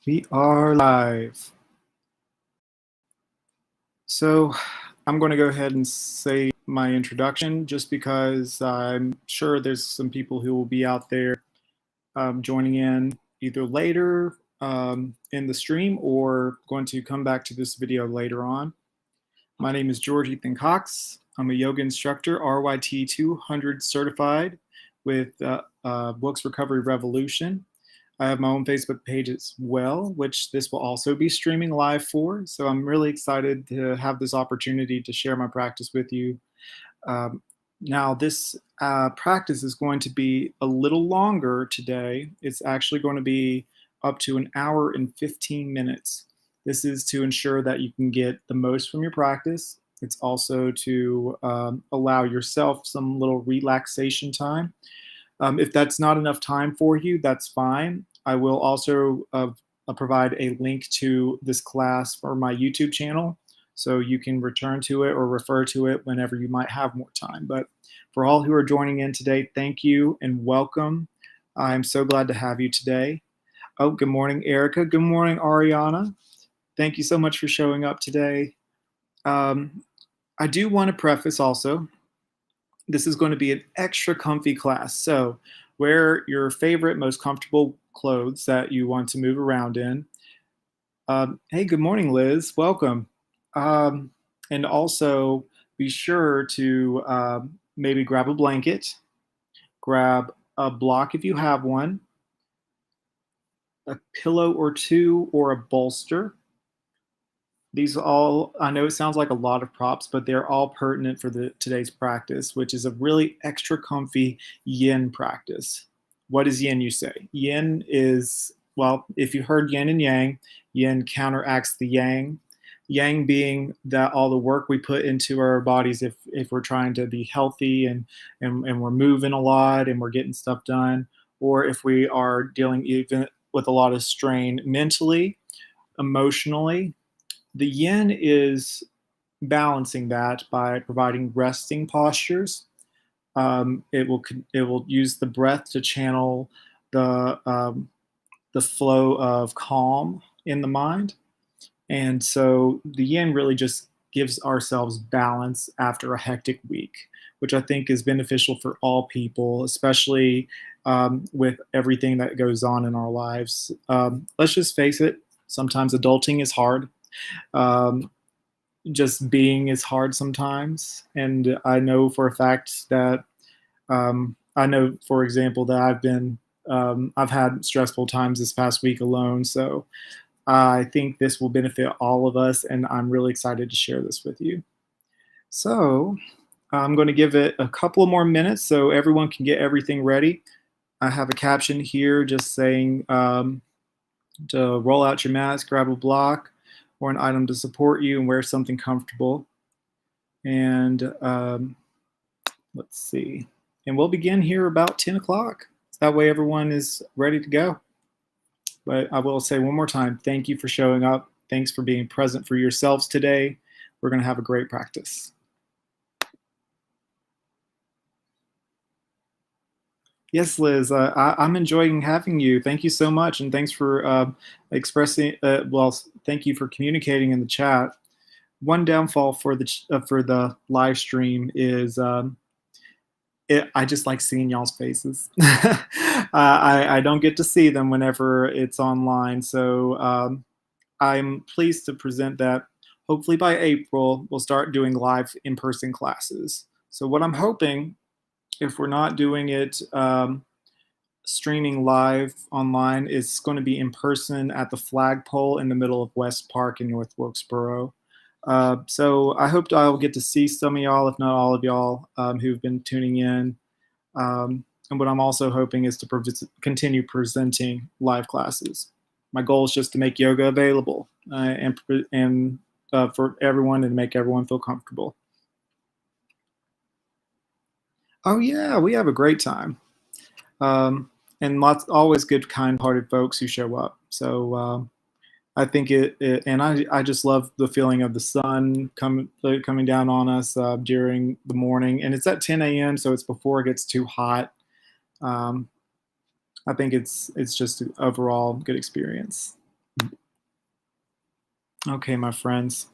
We are live. So I'm going to go ahead and say my introduction just because I'm sure there's some people who will be out there joining in either later in the stream or going to come back to this video later on. My name is George Ethan Cox. I'm a yoga instructor, RYT 200 certified with Books Recovery Revolution. I have my own Facebook page as well, which this will also be streaming live for. So I'm really excited to have this opportunity to share my practice with you. Now, this practice is going to be a little longer today. It's actually going to be up to an hour and 15 minutes. This is to ensure that you can get the most from your practice. It's also to allow yourself some little relaxation time. If that's not enough time for you, that's fine. I will also provide a link to this class for my YouTube channel, so you can return to it or refer to it whenever you might have more time. But for all who are joining in today, thank you and welcome. I'm so glad to have you today. Oh, good morning, Erica. Good morning, Ariana. Thank you so much for showing up today. I do want to preface also, this is going to be an extra comfy class. So wear your favorite, most comfortable clothes that you want to move around in. Hey, good morning, Liz. Welcome. And also be sure to maybe grab a blanket, grab a block if you have one, a pillow or two, or a bolster. These all, I know it sounds like a lot of props, but they're all pertinent for today's practice, which is a really extra comfy yin practice. What is yin, you say? Yin is, well, if you heard yin and yang, yin counteracts the yang. Yang being that all the work we put into our bodies if we're trying to be healthy and we're moving a lot and we're getting stuff done, or if we are dealing even with a lot of strain mentally, emotionally. The yin is balancing that by providing resting postures. It will use the breath to channel the flow of calm in the mind, and so the yin really just gives ourselves balance after a hectic week, which I think is beneficial for all people, especially with everything that goes on in our lives. Let's just face it, sometimes adulting is hard. Um, just being is hard sometimes. And I know for a fact that I know, for example, that I've had stressful times this past week alone. So I think this will benefit all of us, and I'm really excited to share this with you. So I'm going to give it a couple of more minutes so everyone can get everything ready. I have a caption here just saying to roll out your mask, grab a block or an item to support you, and wear something comfortable. And let's see. And we'll begin here about 10 o'clock. So that way everyone is ready to go. But I will say one more time, thank you for showing up. Thanks for being present for yourselves today. We're going to have a great practice. Yes, Liz, I'm enjoying having you. Thank you so much, and thanks for expressing. Well, thank you for communicating in the chat. One downfall for the live stream is I just like seeing y'all's faces. I don't get to see them whenever it's online, so I'm pleased to present that. Hopefully by April we'll start doing live in-person classes. So what I'm hoping, if we're not doing it streaming live online, is going to be in person at the flagpole in the middle of West Park in North Wilkesboro. So I hope I'll get to see some of y'all, if not all of y'all, who've been tuning in. And what I'm also hoping is to continue presenting live classes. My goal is just to make yoga available and for everyone, and make everyone feel comfortable. Oh yeah, we have a great time. And always good, kind-hearted folks who show up. So I think and I just love the feeling of the sun coming down on us during the morning. And it's at 10 a.m., so it's before it gets too hot. I think it's just an overall good experience. Okay, my friends,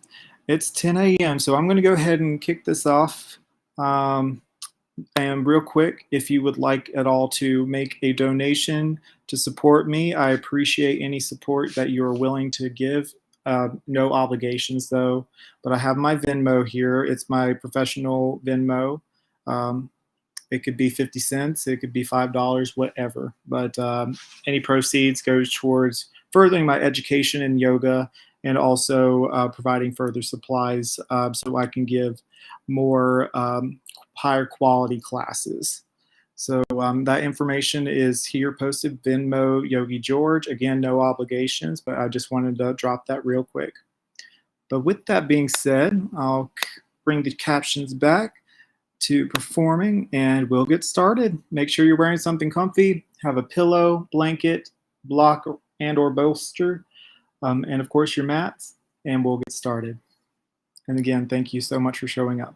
it's 10 a.m., so I'm going to go ahead and kick this off. Um, and real quick, if you would like at all to make a donation to support me, I appreciate any support that you are willing to give. No obligations though, but I have my Venmo here. It's my professional Venmo. Um, it could be 50 cents, it could be $5, whatever. But any proceeds goes towards furthering my education in yoga and also providing further supplies so I can give more higher quality classes. So that information is here posted, Venmo Yogi George. Again, no obligations, but I just wanted to drop that real quick. But with that being said, I'll bring the captions back to performing and we'll get started. Make sure you're wearing something comfy, have a pillow, blanket, block, and or bolster, and of course your mats, and we'll get started. And again, thank you so much for showing up.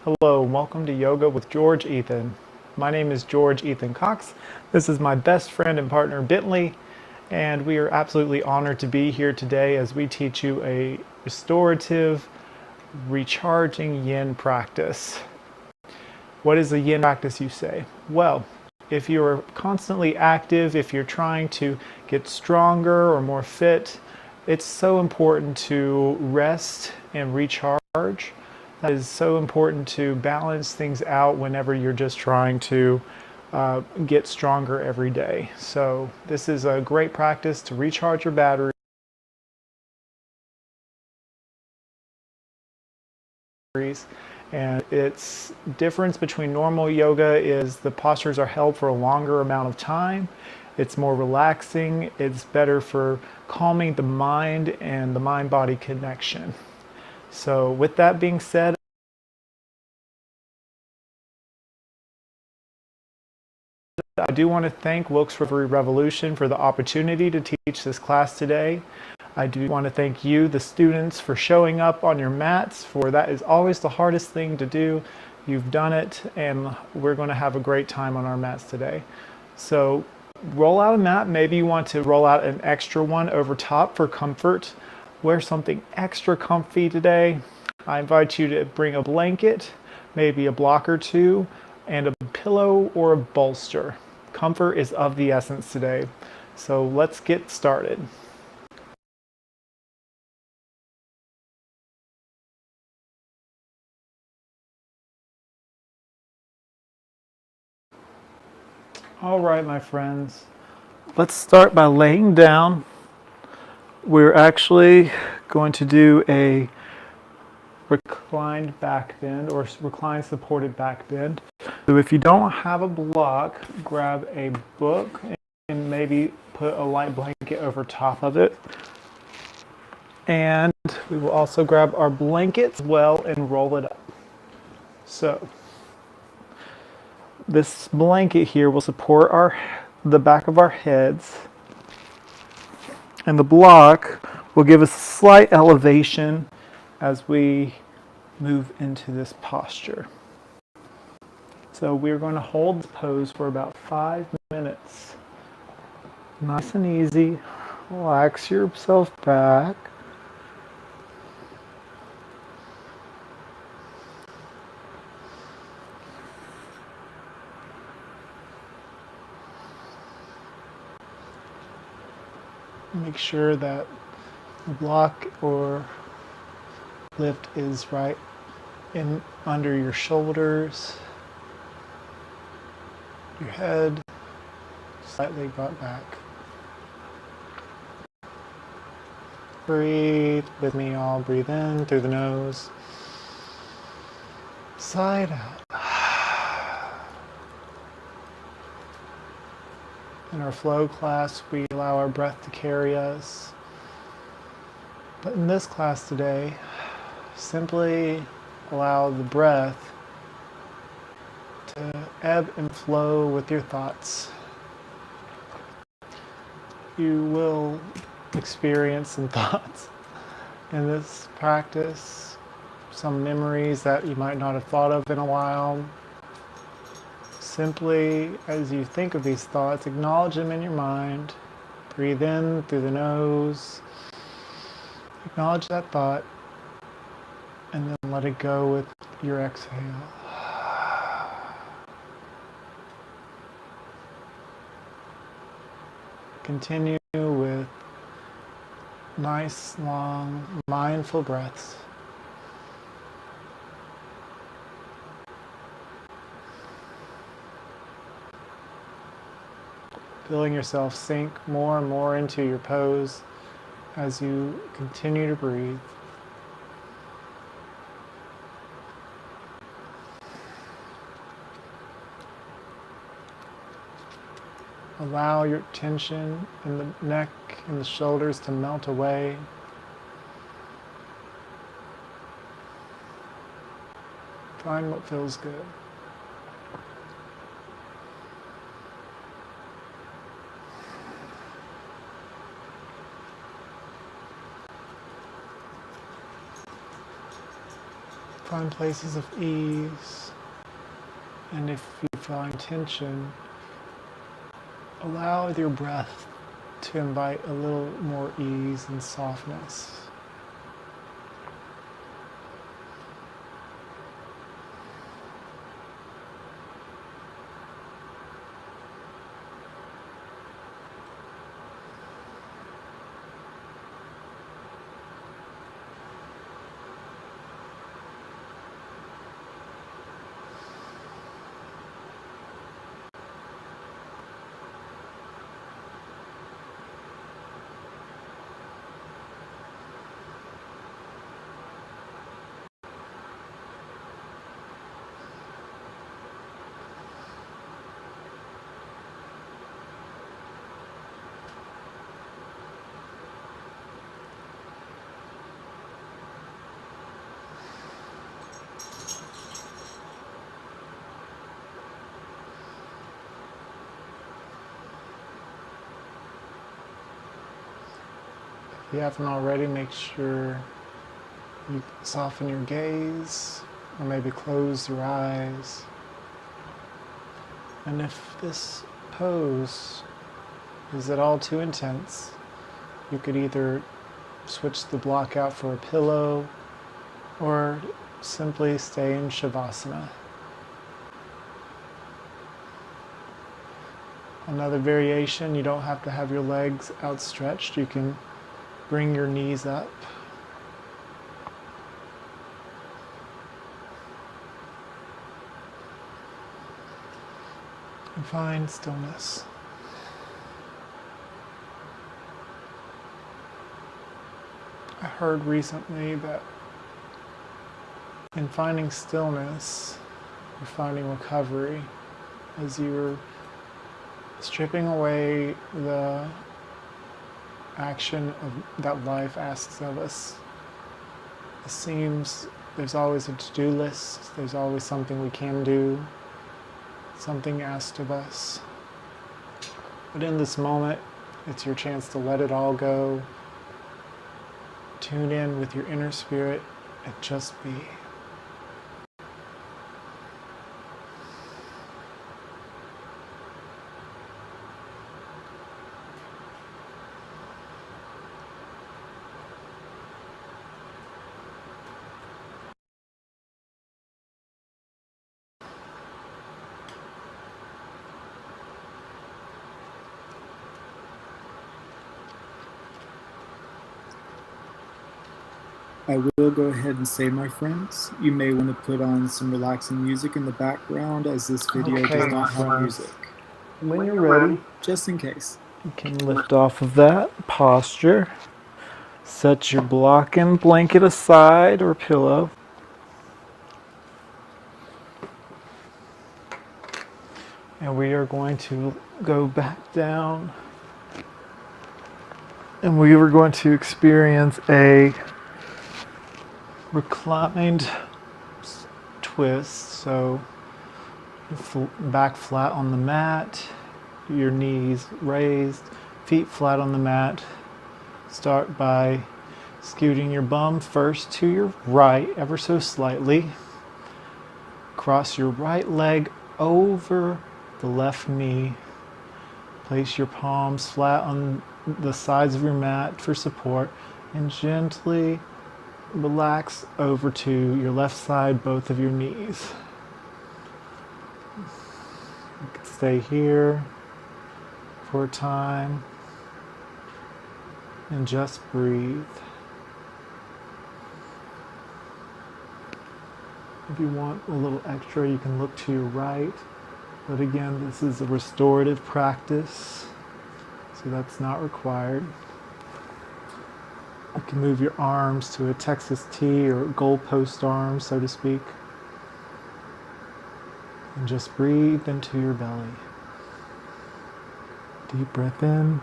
Hello, welcome to Yoga with George Ethan. My name is George Ethan Cox. This is my best friend and partner Bentley, and we are absolutely honored to be here today as we teach you a restorative, recharging Yin practice. What is a Yin practice, you say? Well, if you're constantly active, if you're trying to get stronger or more fit, it's so important to rest and recharge. That is so important to balance things out whenever you're just trying to get stronger every day. So this is a great practice to recharge your batteries. And its difference between normal yoga is the postures are held for a longer amount of time. It's more relaxing. It's better for calming the mind and the mind-body connection. So with that being said, I do want to thank Wilkes Recovery Revolution for the opportunity to teach this class today. I do want to thank you, the students, for showing up on your mats, for that is always the hardest thing to do. You've done it, and we're going to have a great time on our mats today. So roll out a mat. Maybe you want to roll out an extra one over top for comfort. Wear something extra comfy today. I invite you to bring a blanket, maybe a block or two, and a pillow or a bolster. Comfort is of the essence today. So let's get started. All right, my friends. Let's start by laying down. We're actually going to do a reclined back bend or reclined supported back bend. So if you don't have a block, grab a book and maybe put a light blanket over top of it. And we will also grab our blanket as well and roll it up. So this blanket here will support the back of our heads, and the block will give us a slight elevation as we move into this posture. So we're going to hold this pose for about 5 minutes. Nice and easy. Relax yourself back. Make sure that the block or lift is right in under your shoulders, your head slightly brought back. Breathe with me all. Breathe in through the nose, side out. In our flow class, we allow our breath to carry us. But in this class today, simply allow the breath to ebb and flow with your thoughts. you will experience some thoughts in this practice, some memories that you might not have thought of in a while. Simply, as you think of these thoughts, acknowledge them in your mind. Breathe in through the nose. Acknowledge that thought, and then let it go with your exhale. Continue with nice, long, mindful breaths. Feeling yourself sink more and more into your pose as you continue to breathe. Allow your tension in the neck and the shoulders to melt away. Find what feels good. Find places of ease, and if you find tension, allow your breath to invite a little more ease and softness. If you haven't already, make sure you soften your gaze, or maybe close your eyes. And if this pose is at all too intense, you could either switch the block out for a pillow or simply stay in Shavasana. Another variation, you don't have to have your legs outstretched. You can bring your knees up. And find stillness. I heard recently that in finding stillness, you're finding recovery as you're stripping away the action that life asks of us. It seems there's always a to-do list, there's always something we can do, something asked of us. But in this moment, it's your chance to let it all go, tune in with your inner spirit, and just be. I will go ahead and say, my friends, you may want to put on some relaxing music in the background as this video Okay, does not have friends. music, When you're ready, just in case. you can lift off of that posture. Set your blocking blanket aside or pillow. And we are going to go back down. And we are going to experience a reclined twist. So back flat on the mat, your knees raised, feet flat on the mat. Start by scooting your bum first to your right, ever so slightly. Cross your right leg over the left knee. Place your palms flat on the sides of your mat for support and gently relax over to your left side, both of your knees. You can stay here for a time and just breathe. If you want a little extra, you can look to your right. But again, this is a restorative practice, so that's not required. You can move your arms to a Texas T or goalpost arm, so to speak. And just breathe into your belly. Deep breath in,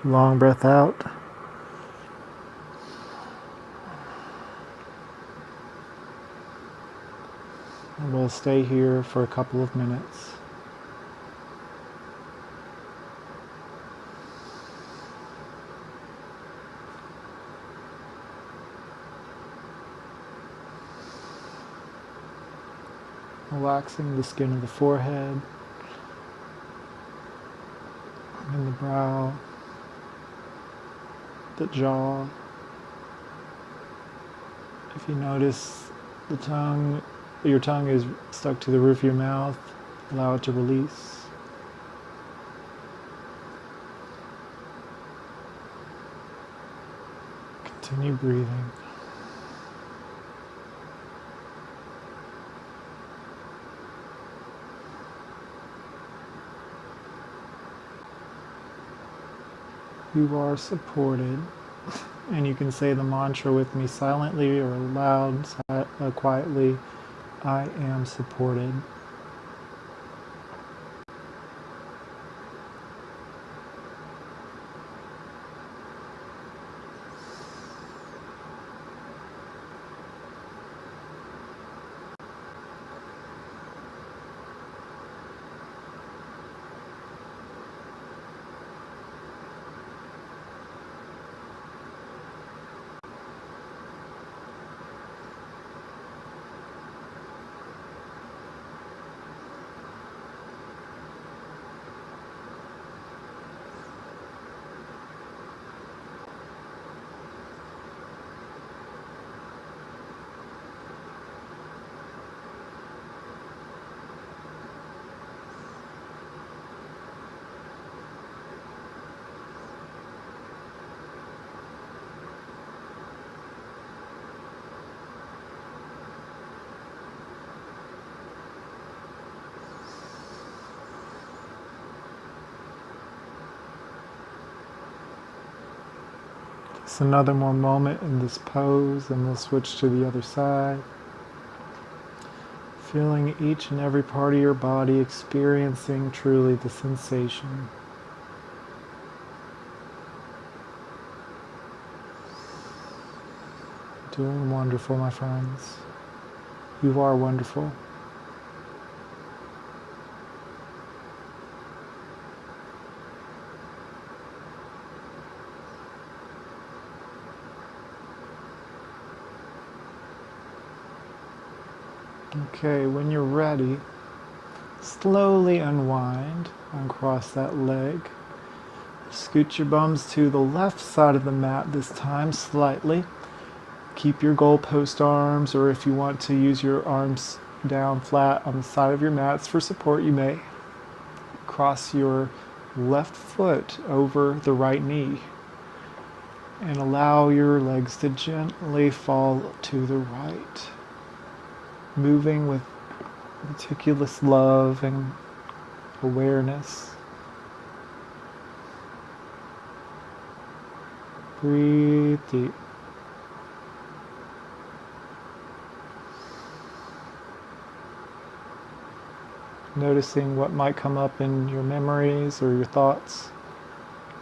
long breath out. And we'll stay here for a couple of minutes. Relaxing the skin of the forehead and the brow, the jaw. If you notice your tongue is stuck to the roof of your mouth, allow it to release. Continue breathing. You are supported, and you can say the mantra with me silently or loud, quietly. I am supported. Just another more moment in this pose, and we'll switch to the other side. Feeling each and every part of your body, experiencing truly the sensation. Doing wonderful, my friends. You are wonderful. Okay, when you're ready, slowly unwind, uncross that leg. Scoot your bums to the left side of the mat this time, slightly. Keep your goalpost arms, or if you want to use your arms down flat on the side of your mats for support, you may. Cross your left foot over the right knee and allow your legs to gently fall to the right. Moving with meticulous love and awareness. Breathe deep. Noticing what might come up in your memories or your thoughts,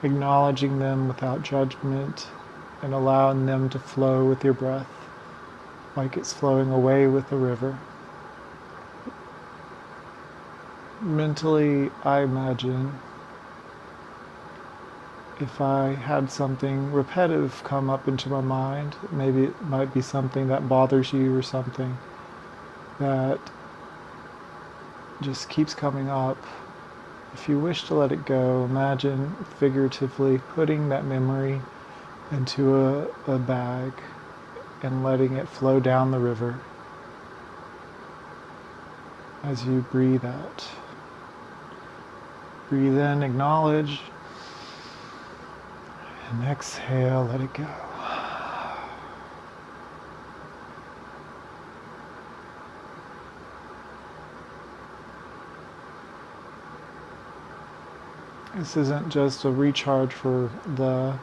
acknowledging them without judgment and allowing them to flow with your breath, like it's flowing away with the river. Mentally, I imagine if I had something repetitive come up into my mind, maybe it might be something that bothers you or something that just keeps coming up. If you wish to let it go, imagine figuratively putting that memory into a bag and letting it flow down the river as you breathe out. Breathe in, acknowledge, and exhale, let it go. This isn't just a recharge for the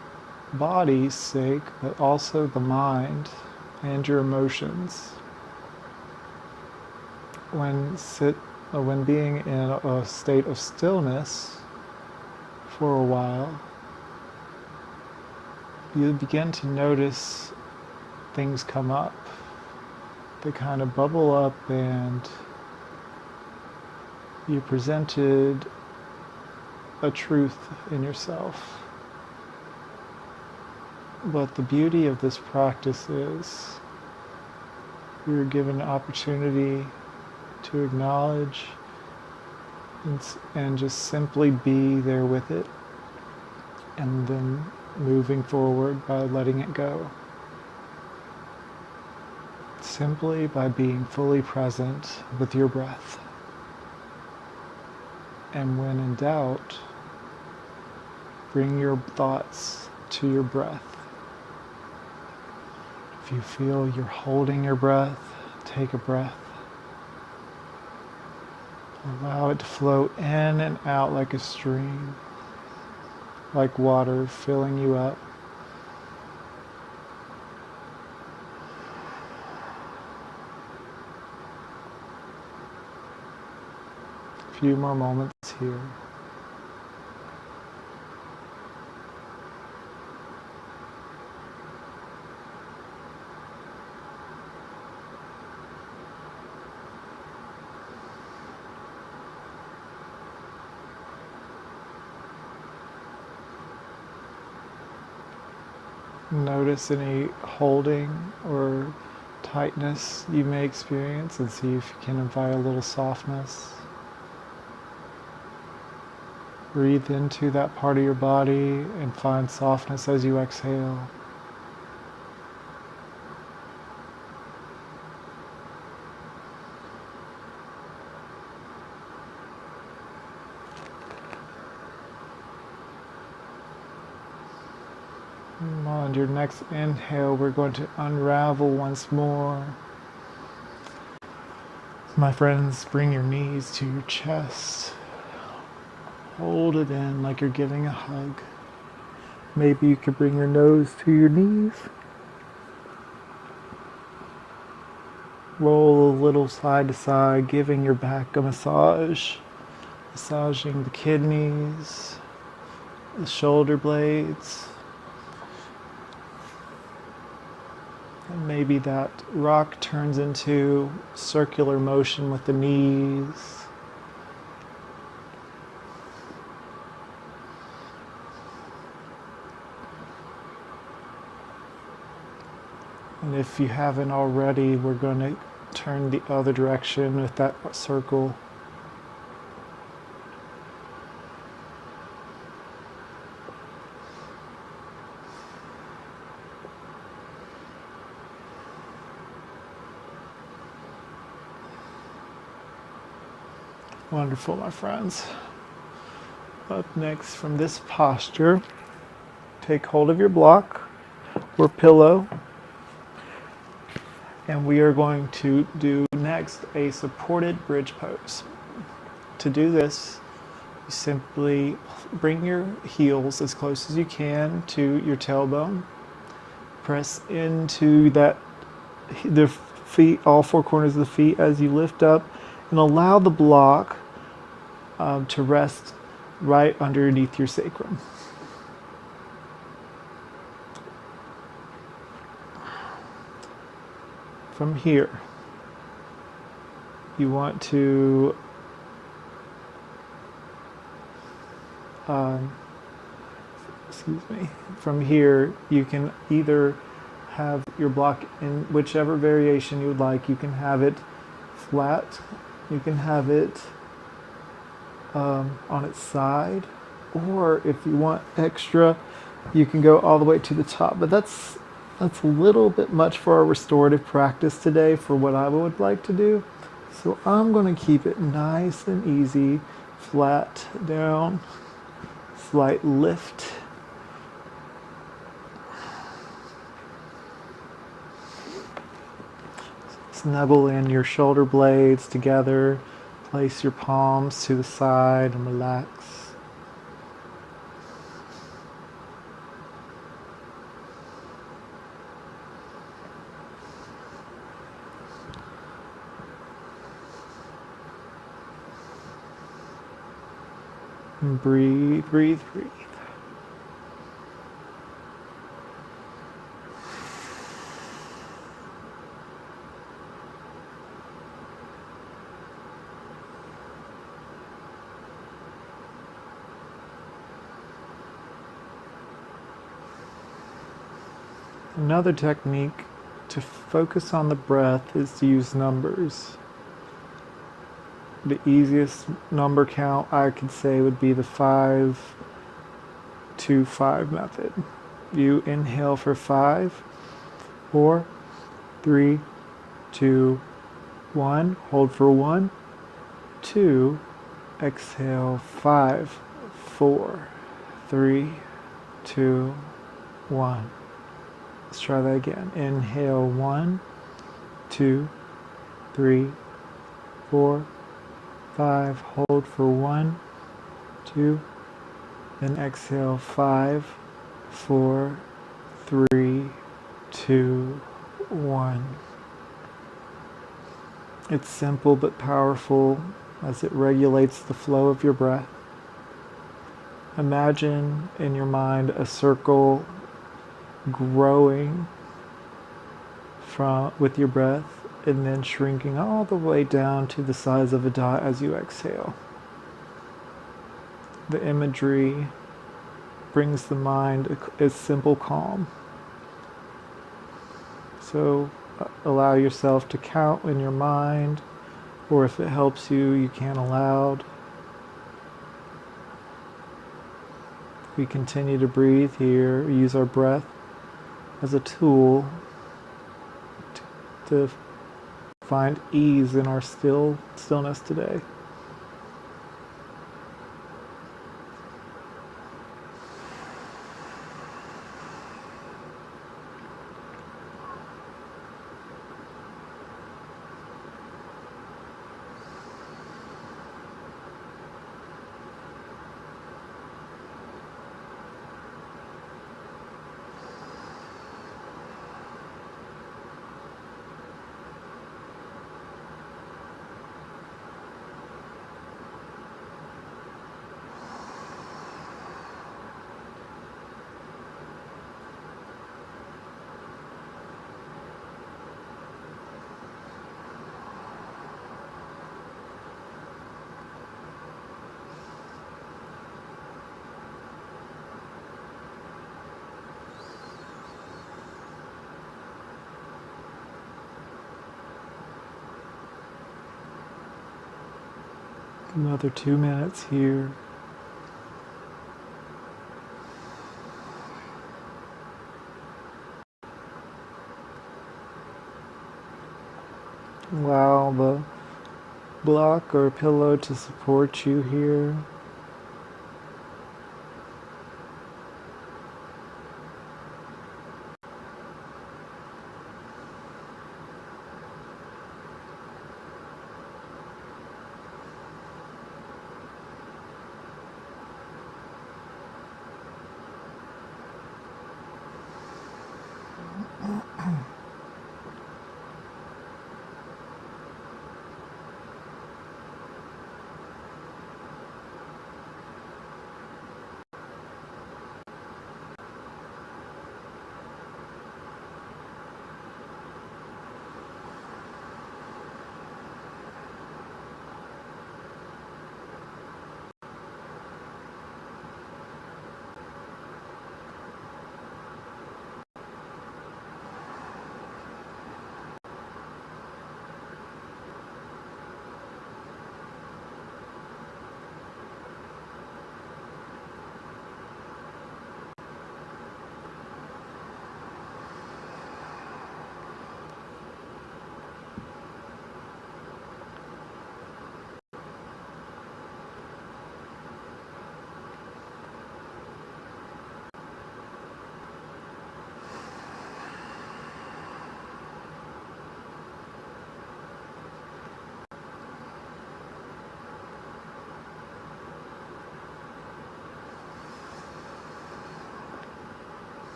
body's sake, but also the mind and your emotions. When being in a state of stillness for a while, you begin to notice things come up. They kind of bubble up, and you're presented a truth in yourself. But the beauty of this practice is you're given an opportunity to acknowledge and just simply be there with it, and then moving forward by letting it go. Simply by being fully present with your breath. And when in doubt, bring your thoughts to your breath. If you feel you're holding your breath, take a breath. Allow it to flow in and out like a stream, like water filling you up. A few more moments here. Notice any holding or tightness you may experience, and see if you can invite a little softness. Breathe into that part of your body and find softness as you exhale. On your next inhale, we're going to unravel once more. My friends, bring your knees to your chest. Hold it in like you're giving a hug. Maybe you could bring your nose to your knees. Roll a little side to side, giving your back a massage. Massaging the kidneys, the shoulder blades. And maybe that rock turns into circular motion with the knees. And if you haven't already, we're going to turn the other direction with that circle. Wonderful, my friends. Up next, from this posture, take hold of your block or pillow, and we are going to do next a supported bridge pose. To do this, you simply bring your heels as close as you can to your tailbone. Press into the feet, all four corners of the feet as you lift up, and allow the block to rest right underneath your sacrum. From here, you want to excuse me, from here you can either have your block in whichever variation you would like. You can have it flat, you can have it on its side, or if you want extra, you can go all the way to the top. But that's a little bit much for our restorative practice today for what I would like to do. So I'm going to keep it nice and easy, flat down, slight lift. Snuggle in your shoulder blades together, place your palms to the side and relax. And breathe, breathe, breathe. Another technique to focus on the breath is to use numbers. The easiest number count I could say would be the 5-2-5 method. You inhale for 5, 4, 3, 2, 1. Hold for 1, 2. Exhale 5, 4, 3, 2, 1. Let's try that again. Inhale 1, 2, 3, 4, 5. Hold for 1, 2. Then exhale 5, 4, 3, 2, 1. It's simple but powerful as it regulates the flow of your breath. Imagine in your mind a circle growing with your breath and then shrinking all the way down to the size of a dot as you exhale. The imagery brings the mind a simple calm. So allow yourself to count in your mind, or if it helps you, you can aloud. We continue to breathe here, use our breath as a tool to find ease in our stillness today. Another 2 minutes here. Allow the block or pillow to support you here.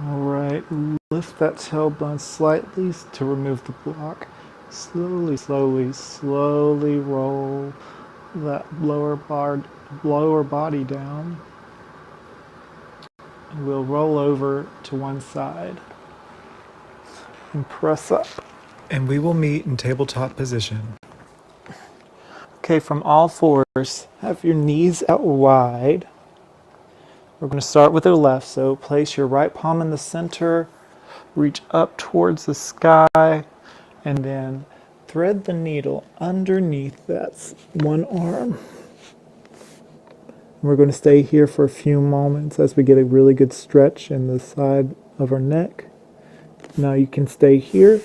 All right, lift that tailbone slightly to remove the block. Slowly, slowly, slowly roll that lower body down. And we'll roll over to one side and press up. And we will meet in tabletop position. Okay, from all fours, have your knees out wide. We're going to start with the left, so place your right palm in the center, reach up towards the sky, and then thread the needle underneath that one arm. We're going to stay here for a few moments as we get a really good stretch in the side of our neck. Now you can stay here,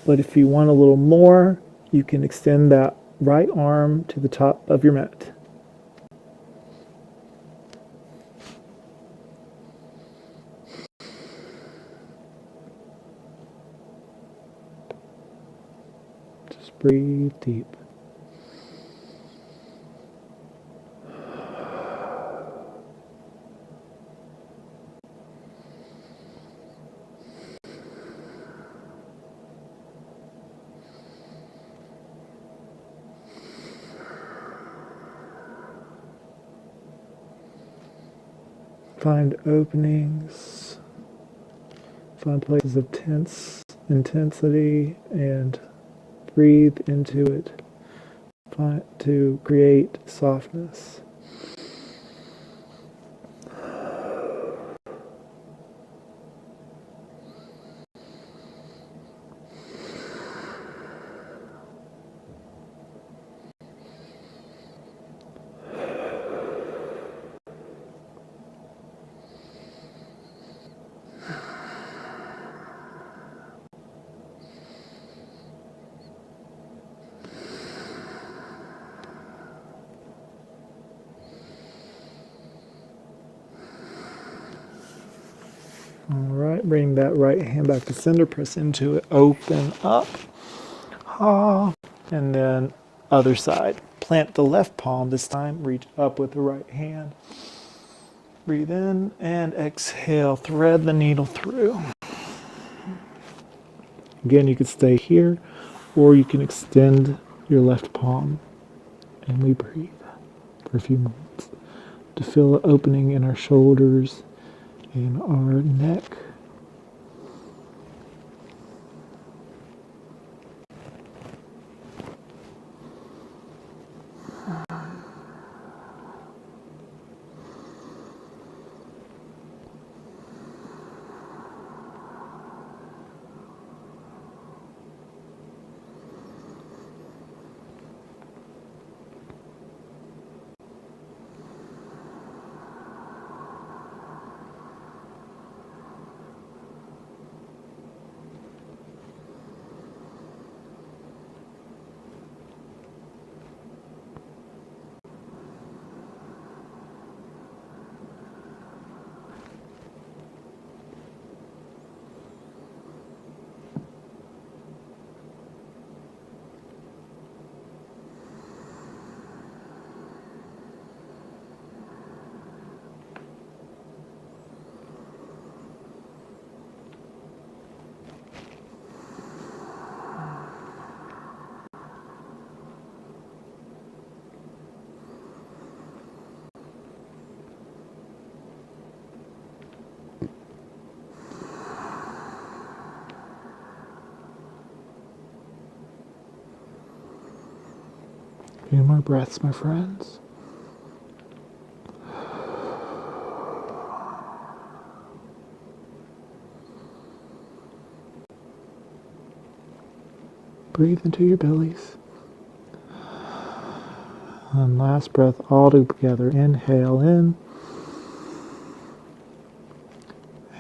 but if you want a little more, you can extend that right arm to the top of your mat. Just breathe deep. Find openings, find places of tense intensity, and breathe into it to create softness. All right, bring that right hand back to center, press into it, open up, and then other side. Plant the left palm this time, reach up with the right hand. Breathe in and exhale, thread the needle through. Again, you could stay here, or you can extend your left palm, and we breathe for a few moments to feel the opening in our shoulders and our neck. A few more breaths, my friends. Breathe into your bellies. And last breath all together. Inhale in.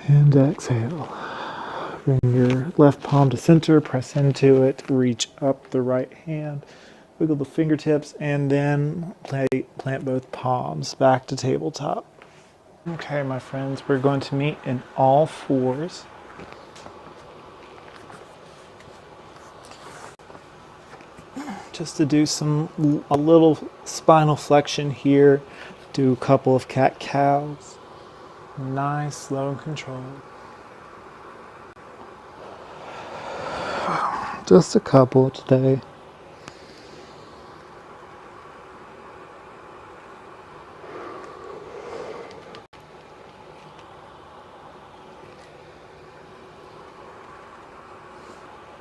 And exhale. Bring your left palm to center, press into it, reach up the right hand, wiggle the fingertips, and then plant both palms back to tabletop. Okay, my friends, we're going to meet in all fours. Just to do a little spinal flexion here, do a couple of cat-cows. Nice, slow and controlled. Just a couple today. You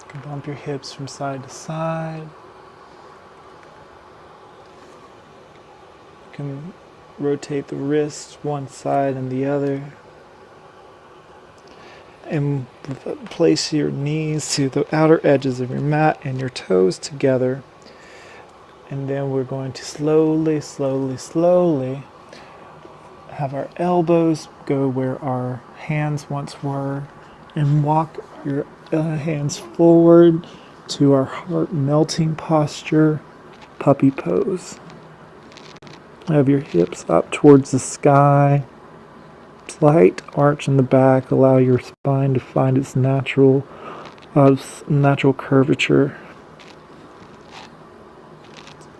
can bump your hips from side to side. You can rotate the wrists one side and the other. And place your knees to the outer edges of your mat and your toes together. And then we're going to slowly, slowly, slowly have our elbows go where our hands once were, and walk your hands forward to our heart melting posture, puppy pose. Have your hips up towards the sky. Slight arch in the back, allow your spine to find its natural curvature.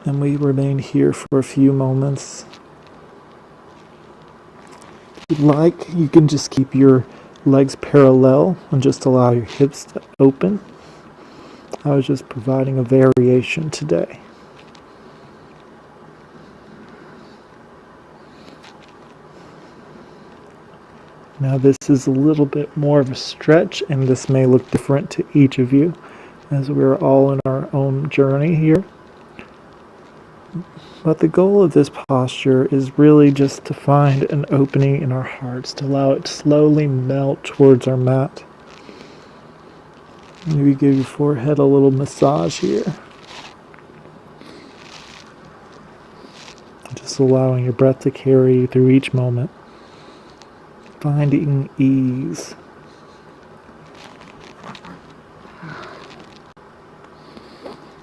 And we remain here for a few moments. If you'd like, you can just keep your legs parallel and just allow your hips to open. I was just providing a variation today. Now this is a little bit more of a stretch, and this may look different to each of you as we're all in our own journey here. But the goal of this posture is really just to find an opening in our hearts, to allow it to slowly melt towards our mat. Maybe give your forehead a little massage here. Just allowing your breath to carry you through each moment. Finding ease.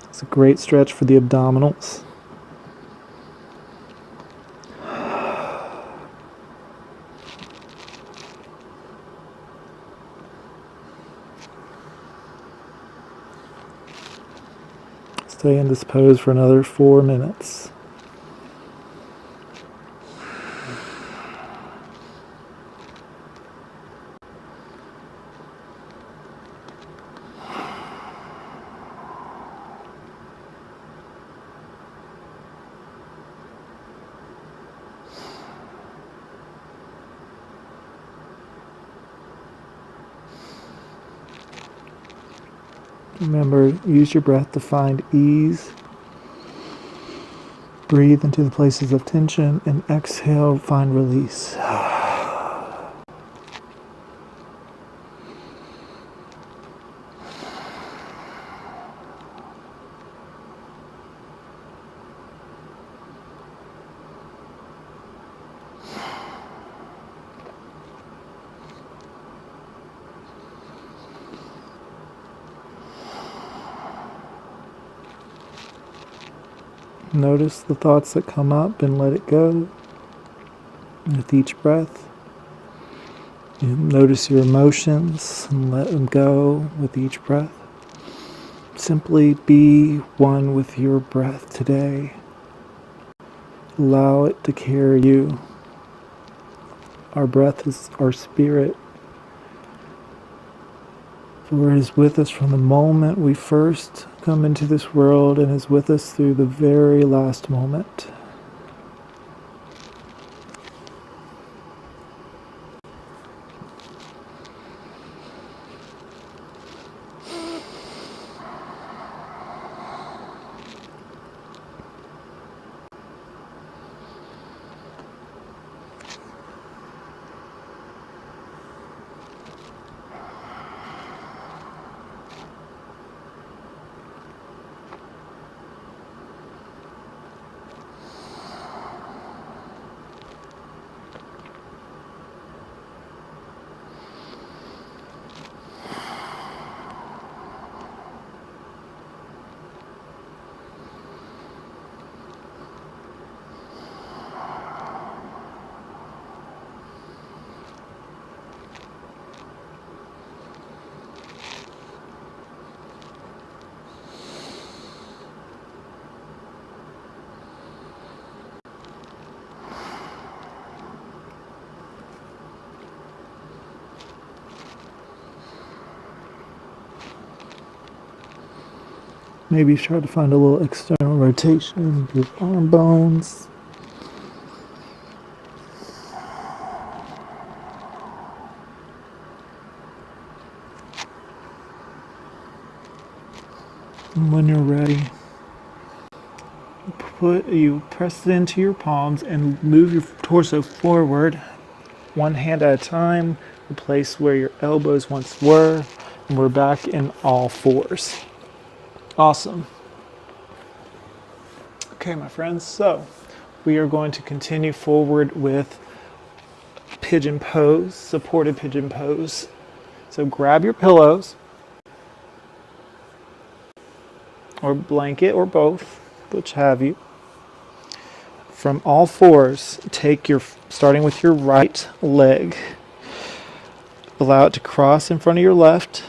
It's a great stretch for the abdominals. Stay in this pose for another 4 minutes. Remember, use your breath to find ease. Breathe into the places of tension and exhale, find release. Notice the thoughts that come up and let it go with each breath. You notice your emotions and let them go with each breath. Simply be one with your breath today. Allow it to carry you. Our breath is our spirit. For it is with us from the moment we first come into this world and is with us through the very last moment. Maybe try to find a little external rotation of your arm bones. And when you're ready, you press it into your palms and move your torso forward, one hand at a time, the place where your elbows once were, and we're back in all fours. Awesome. Okay, my friends, so we are going to continue forward with pigeon pose, supported pigeon pose. So grab your pillows, or blanket, or both, which have you. From all fours, starting with your right leg. Allow it to cross in front of your left.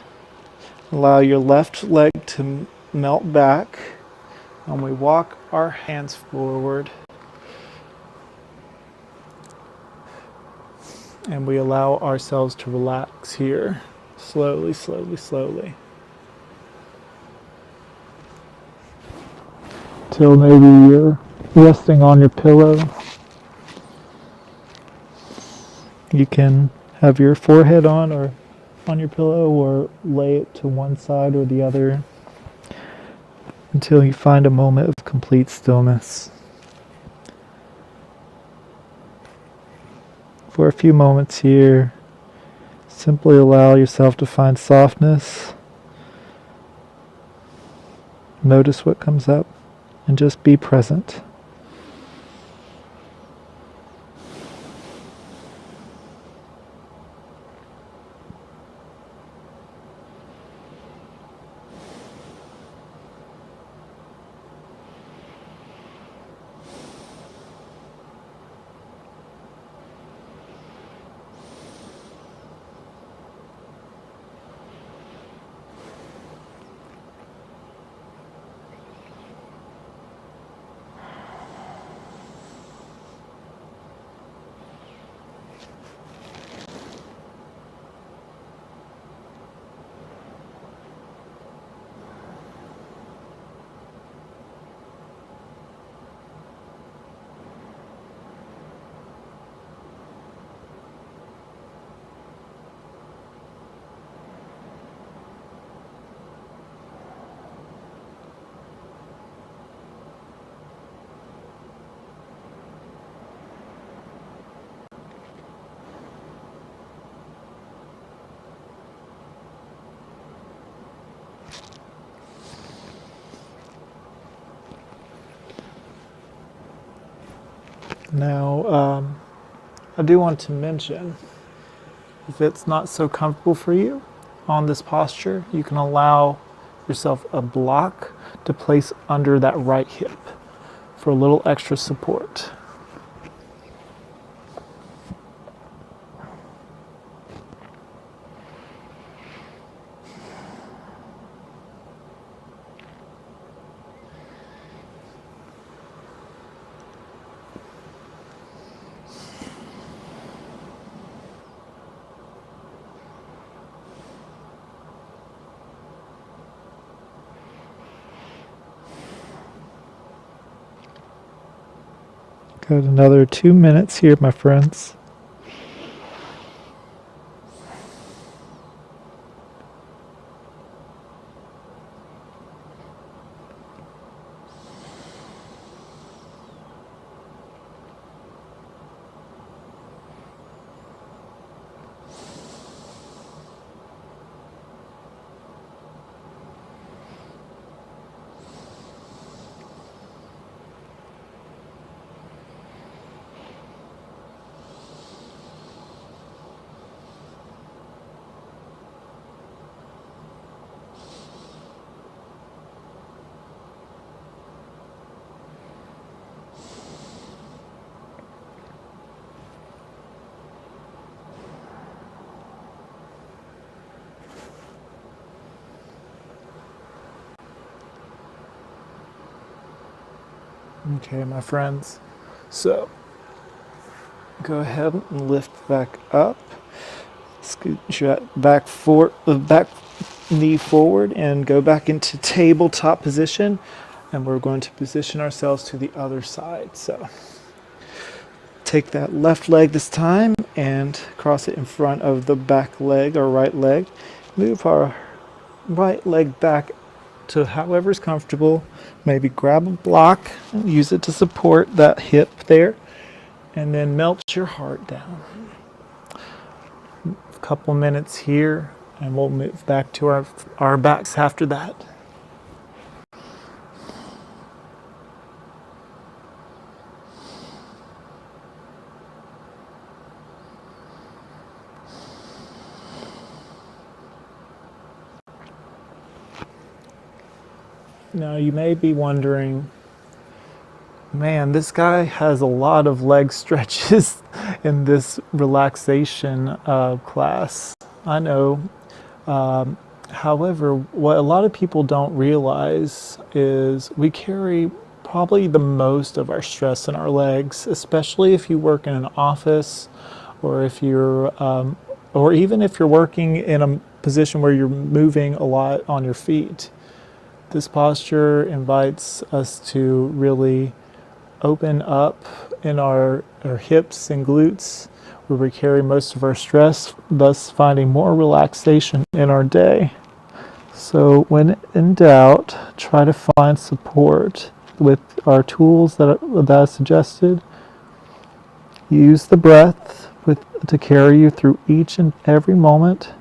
Allow your left leg to melt back. And we walk our hands forward. And we allow ourselves to relax here. Slowly, slowly, slowly. Till maybe you're resting on your pillow. You can have your forehead on your pillow, or lay it to one side or the other until you find a moment of complete stillness. For a few moments here, simply allow yourself to find softness. Notice what comes up and just be present. Now, I do want to mention, if it's not so comfortable for you on this posture, you can allow yourself a block to place under that right hip for a little extra support. Got another 2 minutes here, my friends. Okay, my friends, so go ahead and lift back up, scoot your back knee forward and go back into tabletop position. And we're going to position ourselves to the other side. So take that left leg this time and cross it in front of the back leg or right leg. Move our right leg back to however's comfortable. Maybe grab a block and use it to support that hip there. And then melt your heart down. A couple minutes here, and we'll move back to our backs after that. Now you may be wondering, man, this guy has a lot of leg stretches in this relaxation class. I know. However, what a lot of people don't realize is we carry probably the most of our stress in our legs, especially if you work in an office, or if you're, or even if you're working in a position where you're moving a lot on your feet. This posture invites us to really open up in our hips and glutes, where we carry most of our stress, thus finding more relaxation in our day. So when in doubt, try to find support with our tools that I suggested. Use the breath to carry you through each and every moment.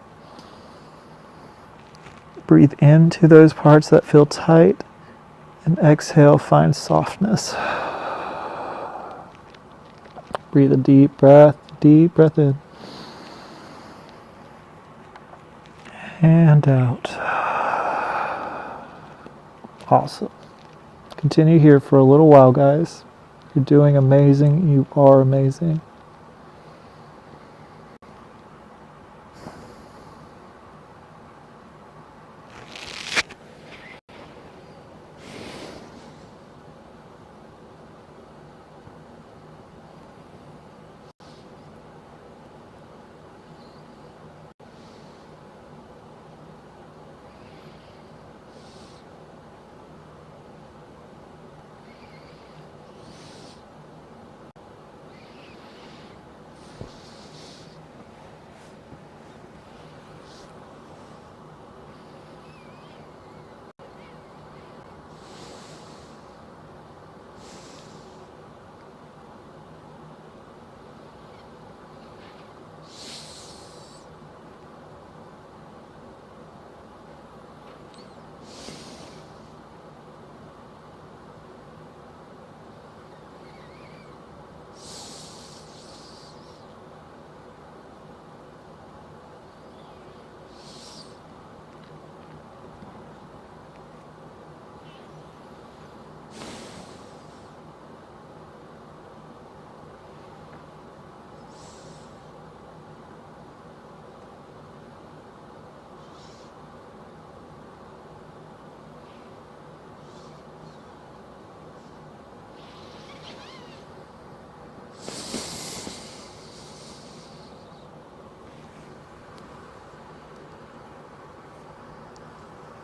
Breathe into those parts that feel tight, and exhale, find softness. Breathe a deep breath in. And out. Awesome. Continue here for a little while, guys. You're doing amazing. You are amazing.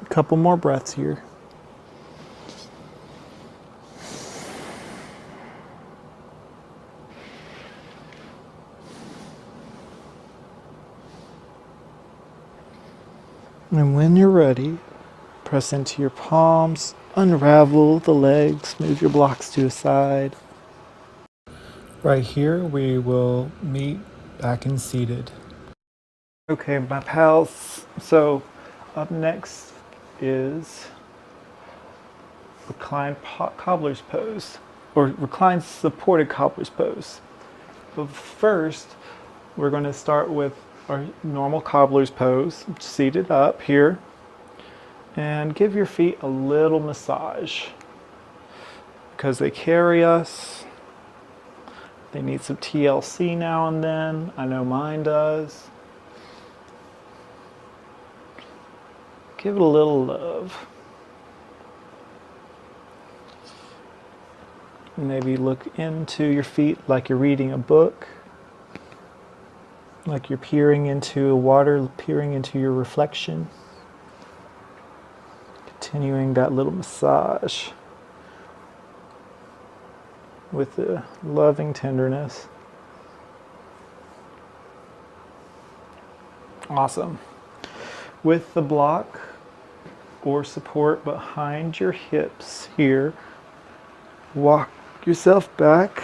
Couple more breaths here. And when you're ready, press into your palms, unravel the legs, move your blocks to a side. Right here, we will meet back in seated. Okay, my pals, so up next is Reclined Cobbler's pose, or Reclined supported Cobbler's pose. But first, we're going to start with our normal Cobbler's pose, seated up here, and give your feet a little massage because they carry us. They need some TLC now and then. I know mine does. Give it a little love. Maybe look into your feet like you're reading a book, like you're peering into water, peering into your reflection. Continuing that little massage with a loving tenderness. Awesome. With the block or support behind your hips here, walk yourself back.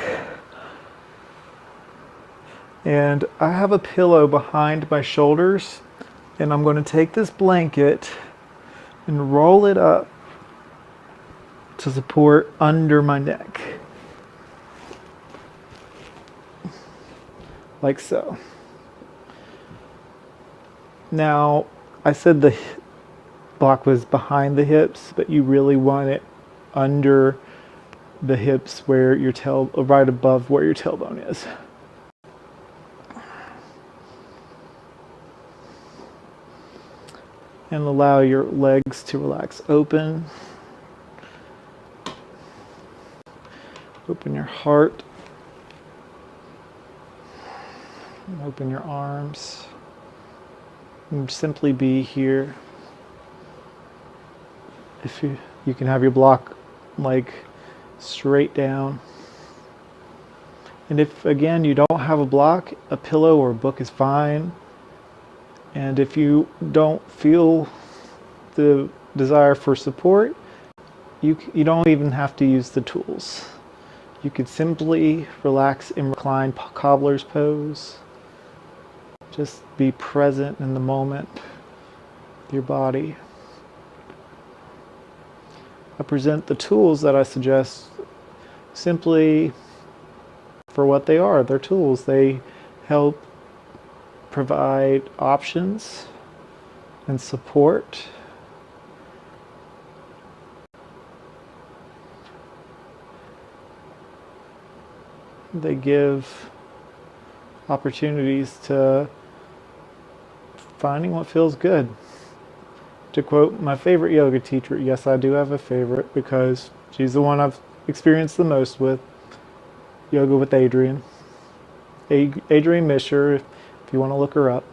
And I have a pillow behind my shoulders, and I'm going to take this blanket and roll it up to support under my neck. Like so. Now, I said the block was behind the hips, but you really want it under the hips where your right above where your tailbone is. And allow your legs to relax open. Open your heart. Open your arms. And simply be here. If you can have your block leg straight down. And if again you don't have a block, a pillow or a book is fine. And if you don't feel the desire for support, you don't even have to use the tools. You could simply relax in reclined cobbler's pose. Just be present in the moment with your body. I present the tools that I suggest simply for what they are. They're tools. They help provide options and support. They give opportunities to finding what feels good. To quote my favorite yoga teacher, yes, I do have a favorite because she's the one I've experienced the most with, Yoga with Adriene. Adriene Misher, if you want to look her up.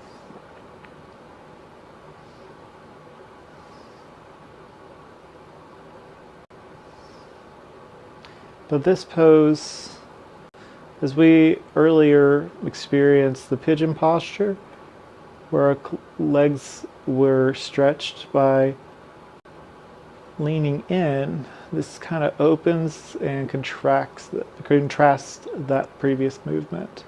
But this pose, as we earlier experienced the pigeon posture, where our legs were stretched by leaning in, this kind of opens and contrasts that previous movement.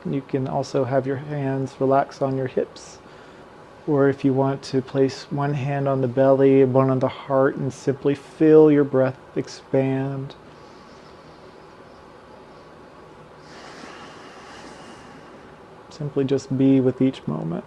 You can also have your hands relax on your hips, or if you want to place one hand on the belly and one on the heart and simply feel your breath expand. Simply just be with each moment.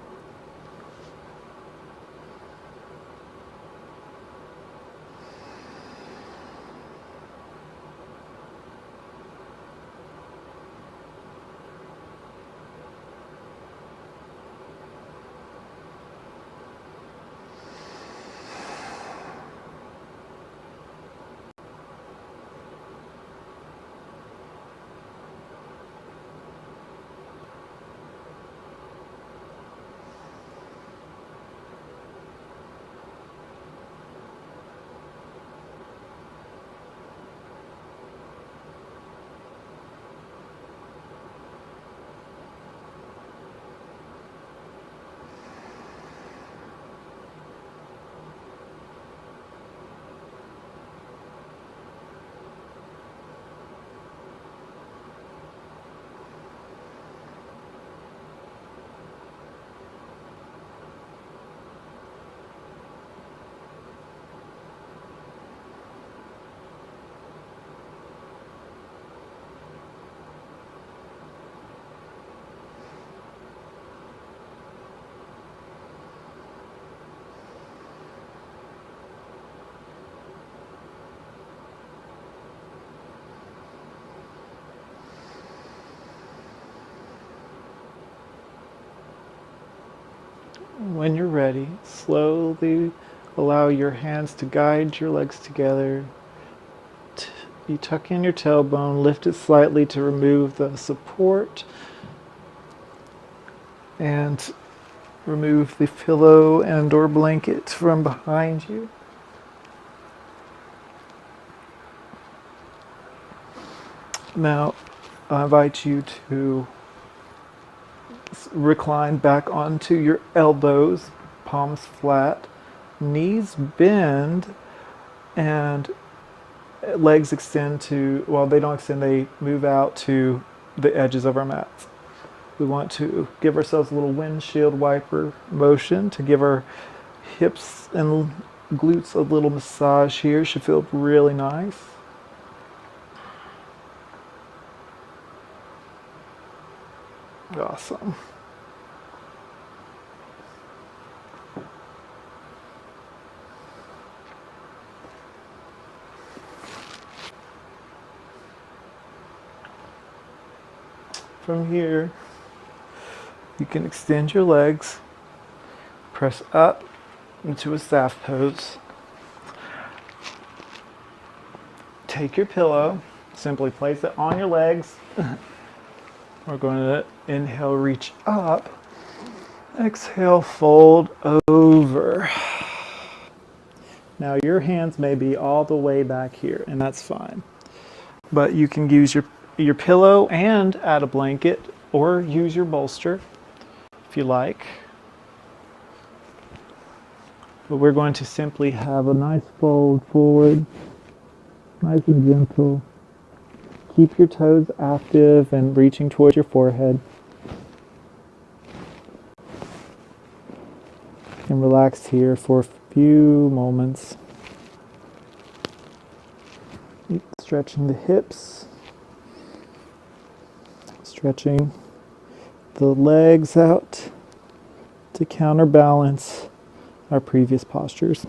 When you're ready, slowly allow your hands to guide your legs together. You tuck in your tailbone, lift it slightly to remove the support. And remove the pillow and or blanket from behind you. Now, I invite you to recline back onto your elbows, palms flat, knees bend, and legs extend to, well, they don't extend, they move out to the edges of our mats. We want to give ourselves a little windshield wiper motion to give our hips and glutes a little massage here. Should feel really nice. Awesome. From here, you can extend your legs, press up into a staff pose. Take your pillow, simply place it on your legs. We're going to inhale, reach up. Exhale, fold over. Now your hands may be all the way back here, and that's fine. But you can use your pillow and add a blanket, or use your bolster if you like. But we're going to simply have a nice fold forward, nice and gentle. Keep your toes active and reaching towards your forehead. And relax here for a few moments. Stretching the hips, stretching the legs out to counterbalance our previous postures.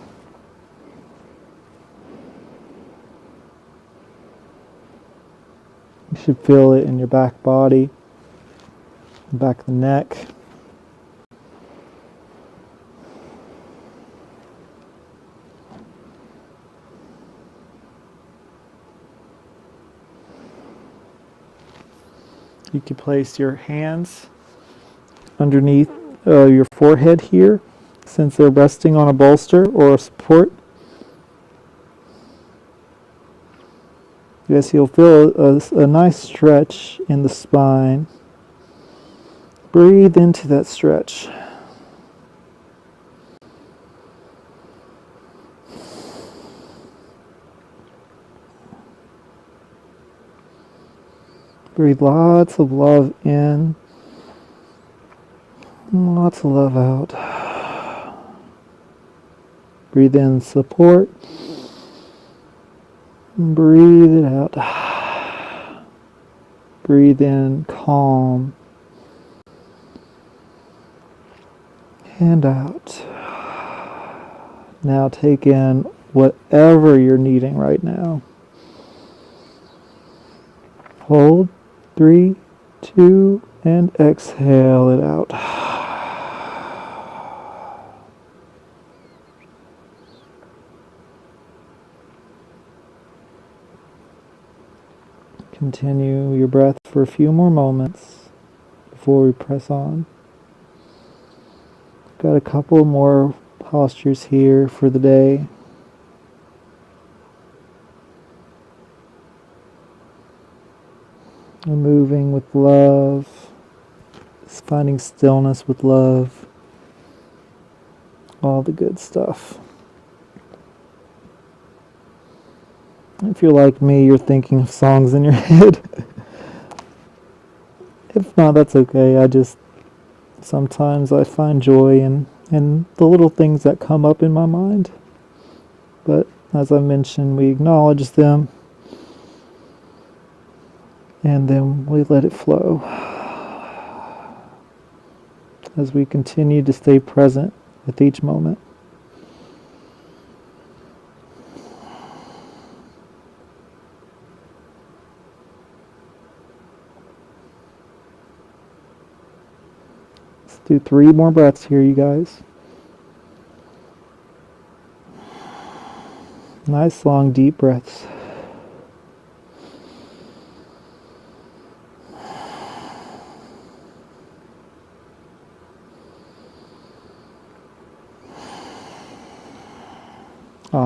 You should feel it in your back body, back of the neck. You can place your hands underneath your forehead here, since they're resting on a bolster or a support. Yes, you'll feel a nice stretch in the spine. Breathe into that stretch. Breathe lots of love in, lots of love out. Breathe in support, breathe it out. Breathe in calm, and out. Now take in whatever you're needing right now. Hold. 3, 2, and exhale it out. Continue your breath for a few more moments before we press on. Got a couple more postures here for the day. Moving with love, finding stillness with love, all the good stuff. If you're like me, you're thinking of songs in your head. If not, that's okay. Sometimes I find joy in the little things that come up in my mind. But as I mentioned, we acknowledge them. And then we let it flow as we continue to stay present with each moment. Let's do 3 more breaths here, you guys. Nice long deep breaths.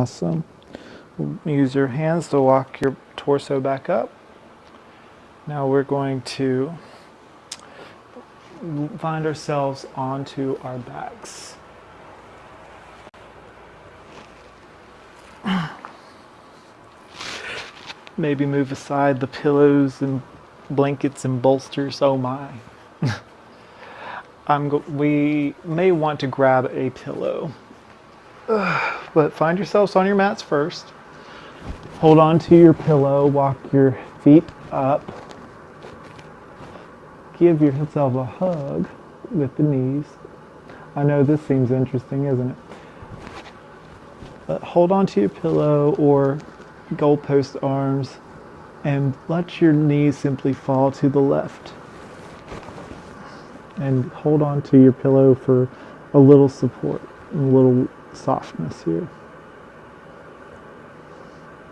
Awesome. Use your hands to walk your torso back up. Now we're going to find ourselves onto our backs. Maybe move aside the pillows and blankets and bolsters. Oh my. We may want to grab a pillow. But find yourselves on your mats first. Hold on to your pillow, walk your feet up. Give yourself a hug with the knees. I know this seems interesting, isn't it? But hold on to your pillow or goalpost arms and let your knees simply fall to the left. And hold on to your pillow for a little support and a little softness here.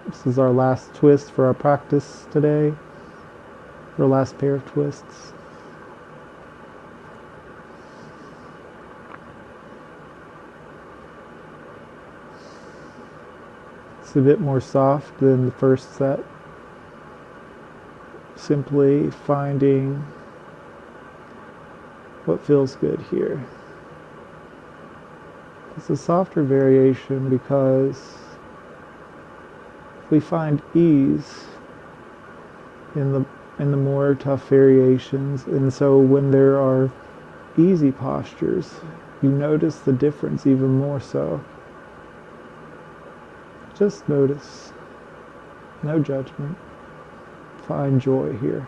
This is our last twist for our practice today. Our last pair of twists. It's a bit more soft than the first set. Simply finding what feels good here. It's a softer variation because we find ease in the more tough variations, and so when there are easy postures, you notice the difference even more so. Just notice. No judgment. Find joy here.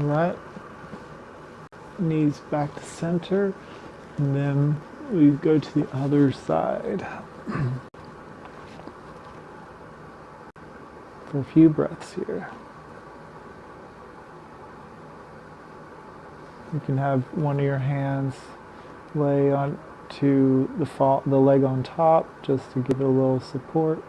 Right, knees back to center, and then we go to the other side for a few breaths here. You can have one of your hands lay on to the leg on top just to give it a little support.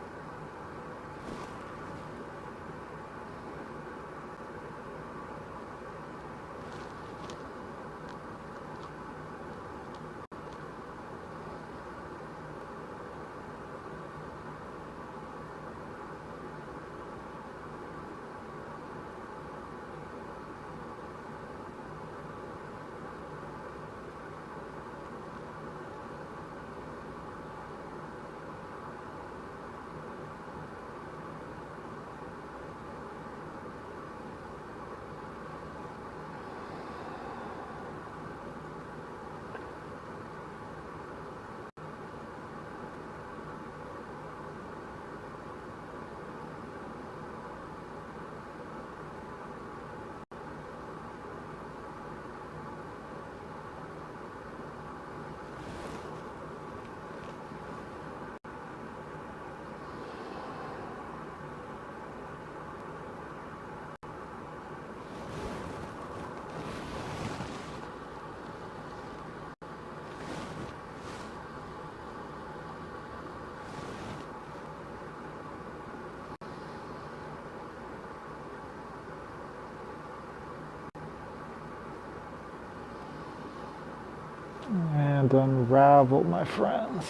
And unravel, my friends.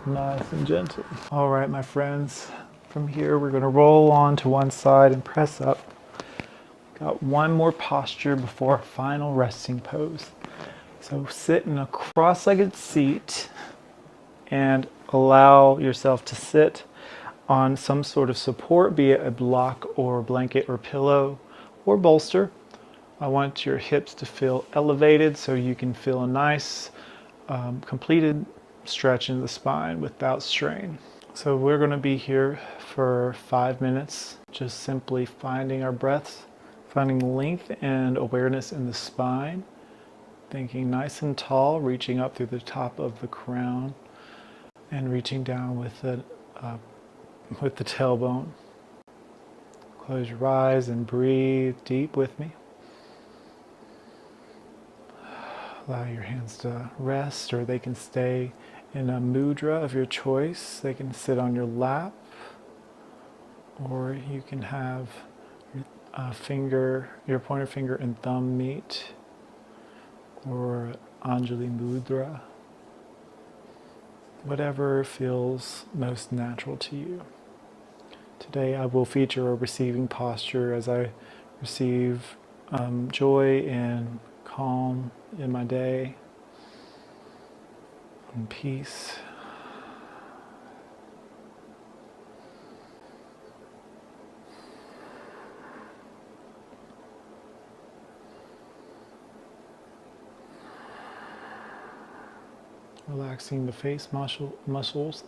Nice and gentle. All right, my friends. From here, we're going to roll on to one side and press up. Got one more posture before our final resting pose. So sit in a cross-legged seat and allow yourself to sit on some sort of support, be it a block or blanket or pillow or bolster. I want your hips to feel elevated so you can feel a nice completed stretch in the spine without strain. So we're going to be here for 5 minutes, just simply finding our breaths, finding length and awareness in the spine, thinking nice and tall, reaching up through the top of the crown and reaching down with the tailbone. Close your eyes and breathe deep with me. Allow your hands to rest, or they can stay in a mudra of your choice. They can sit on your lap, or you can have your pointer finger and thumb meet, or Anjali Mudra. Whatever feels most natural to you. Today I will feature a receiving posture as I receive joy and calm in my day and peace. Relaxing the face muscles.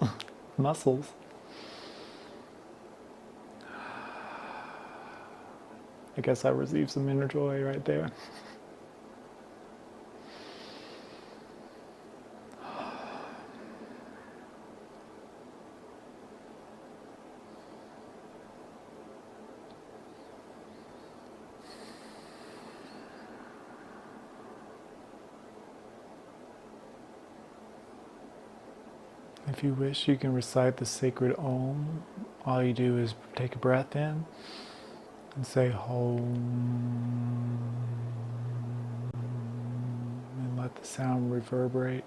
I guess I received some inner joy right there. If you wish, you can recite the sacred Om. All you do is take a breath in and say Om, and let the sound reverberate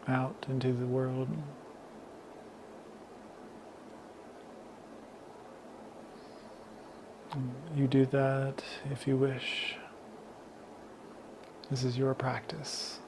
out into the world. You do that if you wish. This is your practice.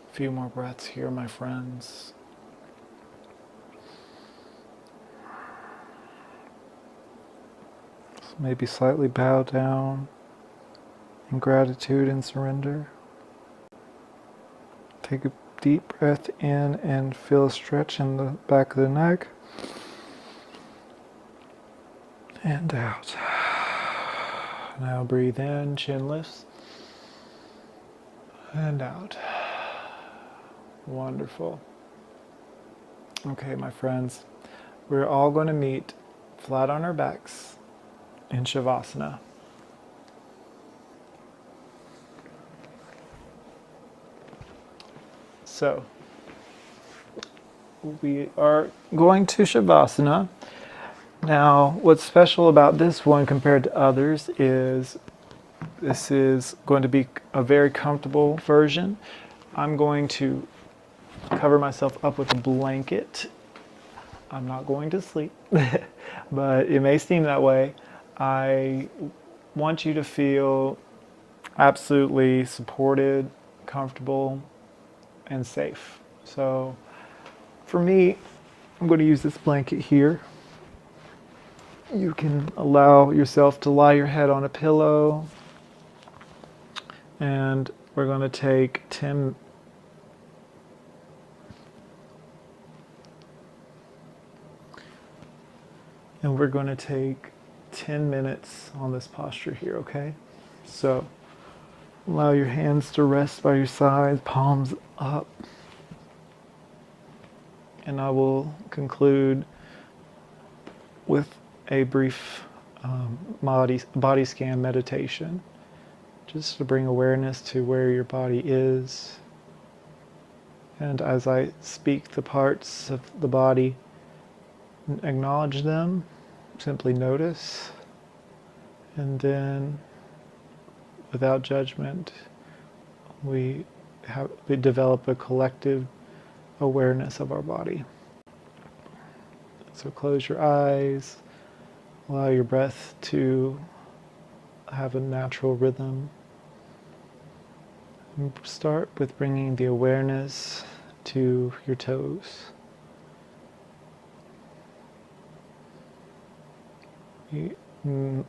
A few more breaths here, my friends. So maybe slightly bow down in gratitude and surrender. Take a deep breath in and feel a stretch in the back of the neck. And out. Now breathe in, chin lifts. And out. Wonderful. Okay, my friends, we're all going to meet flat on our backs in Shavasana. So, we are going to Shavasana. Now, what's special about this one compared to others is this is going to be a very comfortable version. I'm going to cover myself up with a blanket. I'm not going to sleep, but it may seem that way. I want you to feel absolutely supported, comfortable, and safe. So for me, I'm going to use this blanket here. You can allow yourself to lie your head on a pillow, and we're going to take 10 minutes on this posture here, okay? So allow your hands to rest by your sides, palms up. And I will conclude with a brief body scan meditation, just to bring awareness to where your body is. And as I speak the parts of the body, acknowledge them, simply notice, and then without judgment, we develop a collective awareness of our body. So close your eyes, allow your breath to have a natural rhythm. And start with bringing the awareness to your toes.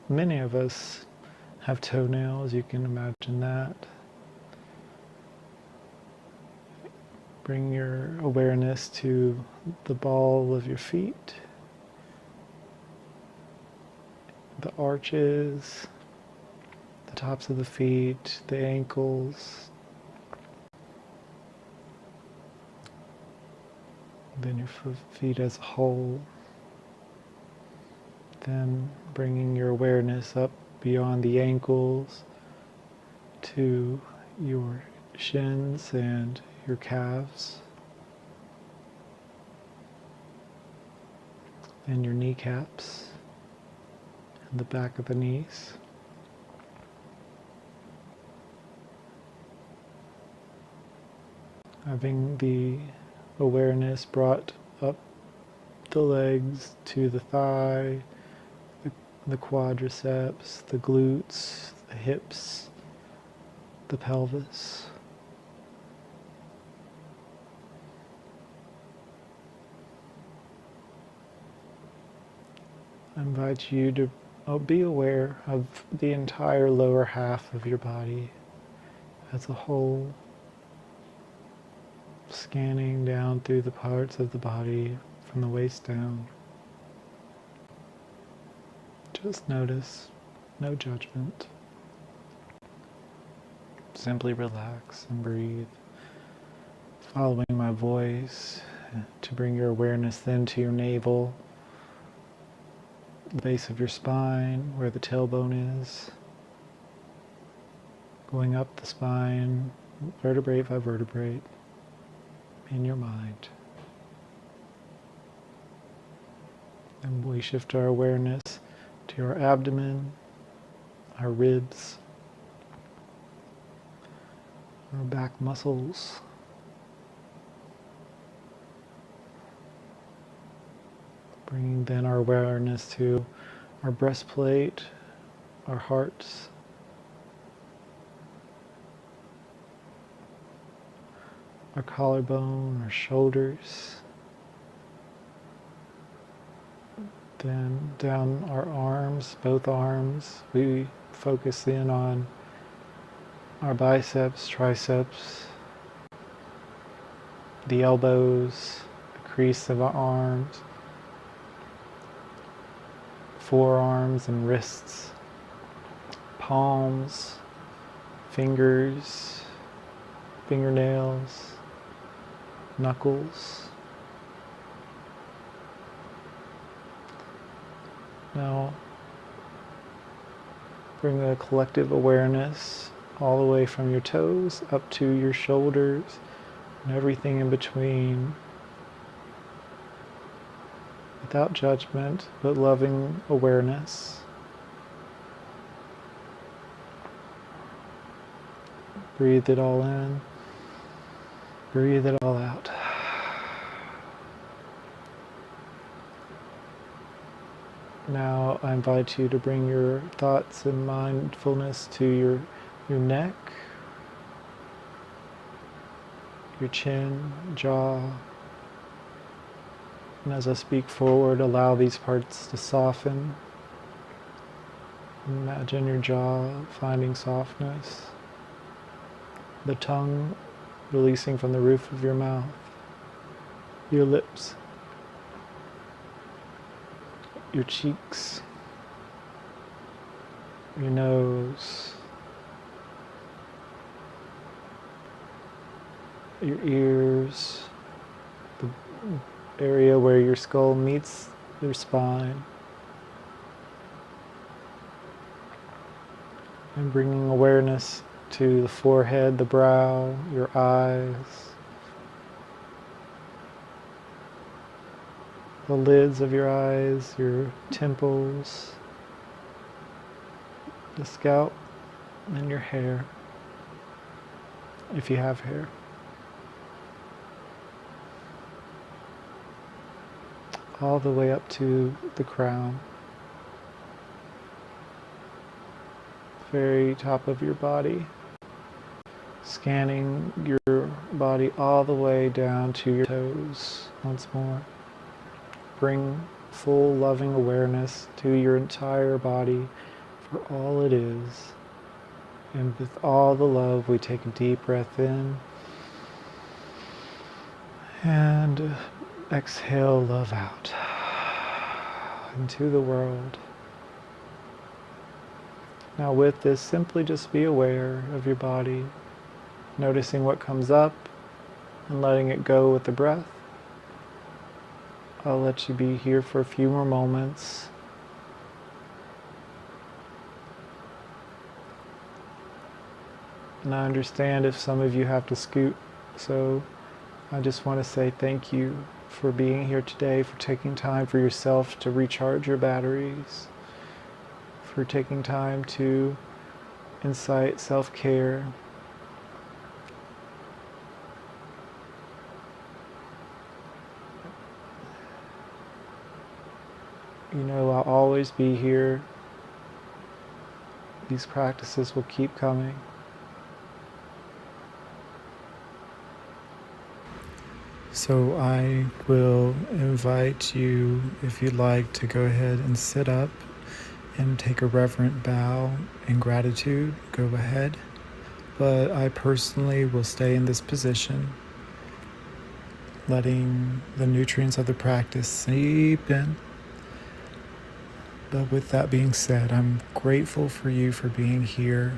Many of us have toenails, you can imagine that. Bring your awareness to the ball of your feet, the arches, the tops of the feet, the ankles, then your feet as a whole. Then bringing your awareness up beyond the ankles to your shins and your calves, and your kneecaps and the back of the knees. Having the awareness brought up the legs to the thigh, the quadriceps, the glutes, the hips, the pelvis. I invite you to be aware of the entire lower half of your body as a whole, scanning down through the parts of the body from the waist down. Just notice, no judgment. Simply relax and breathe, following my voice to bring your awareness then to your navel, the base of your spine, where the tailbone is, going up the spine, vertebrae by vertebrae, in your mind. And we shift our awareness to our abdomen, our ribs, our back muscles, bringing then our awareness to our breastplate, our hearts, our collarbone, our shoulders, then down our arms, both arms. We focus in on our biceps, triceps, the elbows, the crease of our arms, forearms and wrists, palms, fingers, fingernails, knuckles. Now, bring a collective awareness all the way from your toes up to your shoulders and everything in between, without judgment, but loving awareness. Breathe it all in, breathe it all out. Now I invite you to bring your thoughts and mindfulness to your neck, your chin, jaw. And as I speak forward, allow these parts to soften. Imagine your jaw finding softness, the tongue releasing from the roof of your mouth, your lips, your cheeks, your nose, your ears, the area where your skull meets your spine, and bringing awareness to the forehead, the brow, your eyes, the lids of your eyes, your temples, the scalp, and your hair, if you have hair. All the way up to the crown, very top of your body, scanning your body all the way down to your toes once more. Bring full loving awareness to your entire body for all it is. And with all the love, we take a deep breath in and exhale love out into the world. Now with this, simply just be aware of your body, noticing what comes up and letting it go with the breath. I'll let you be here for a few more moments. And I understand if some of you have to scoot, so I just want to say thank you for being here today, for taking time for yourself to recharge your batteries, for taking time to incite self-care. You know, I'll always be here. These practices will keep coming. So I will invite you, if you'd like, to go ahead and sit up and take a reverent bow in gratitude. Go ahead. But I personally will stay in this position, letting the nutrients of the practice seep in. But with that being said, I'm grateful for you for being here.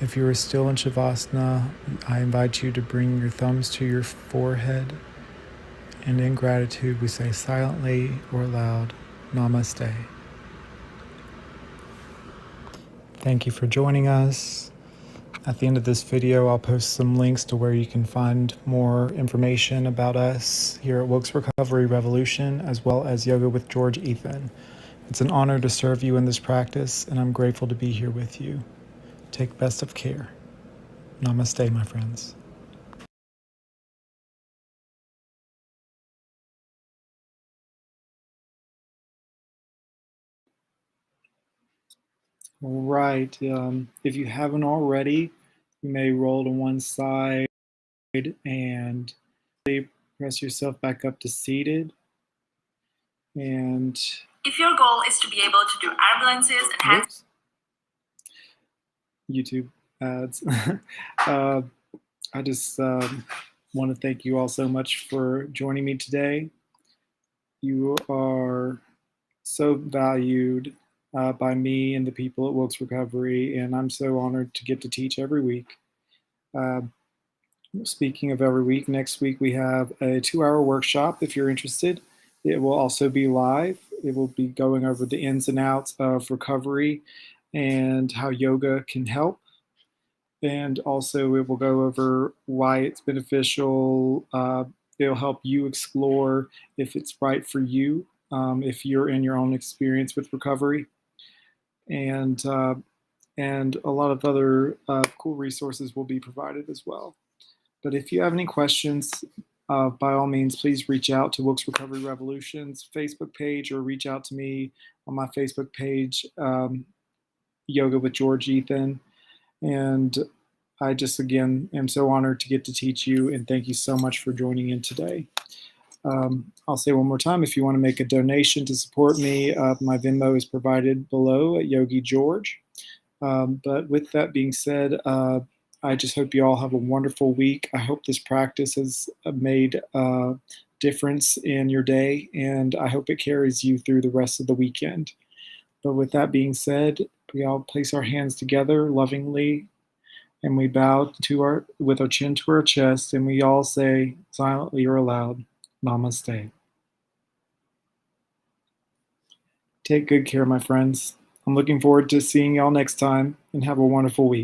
If you are still in Shavasana, I invite you to bring your thumbs to your forehead. And in gratitude, we say silently or loud, Namaste. Thank you for joining us. At the end of this video, I'll post some links to where you can find more information about us here at Wilkes Recovery Revolution, as well as Yoga with George Ethan. It's an honor to serve you in this practice, and I'm grateful to be here with you. Take best of care. Namaste, my friends. All right. If you haven't already, you may roll to one side and press yourself back up to seated. And if your goal is to be able to do arm balances and hands, YouTube ads. I just want to thank you all so much for joining me today. You are so valued by me and the people at Wilkes Recovery, and I'm so honored to get to teach every week. Speaking of every week, next week we have a 2-hour workshop if you're interested. It will also be live. It will be going over the ins and outs of recovery and how yoga can help. And also it will go over why it's beneficial. It'll help you explore if it's right for you, if you're in your own experience with recovery. And a lot of other cool resources will be provided as well. But if you have any questions, by all means, please reach out to Wilkes Recovery Revolution's Facebook page or reach out to me on my Facebook page, Yoga with George Ethan. And I just, again, am so honored to get to teach you, and thank you so much for joining in today. I'll say one more time, if you want to make a donation to support me, my Venmo is provided below at Yogi George. But with that being said, I just hope you all have a wonderful week. I hope this practice has made a difference in your day, and I hope it carries you through the rest of the weekend. But with that being said, we all place our hands together lovingly, and we bow with our chin to our chest, and we all say silently or aloud, Namaste. Take good care, my friends. I'm looking forward to seeing y'all next time, and have a wonderful week.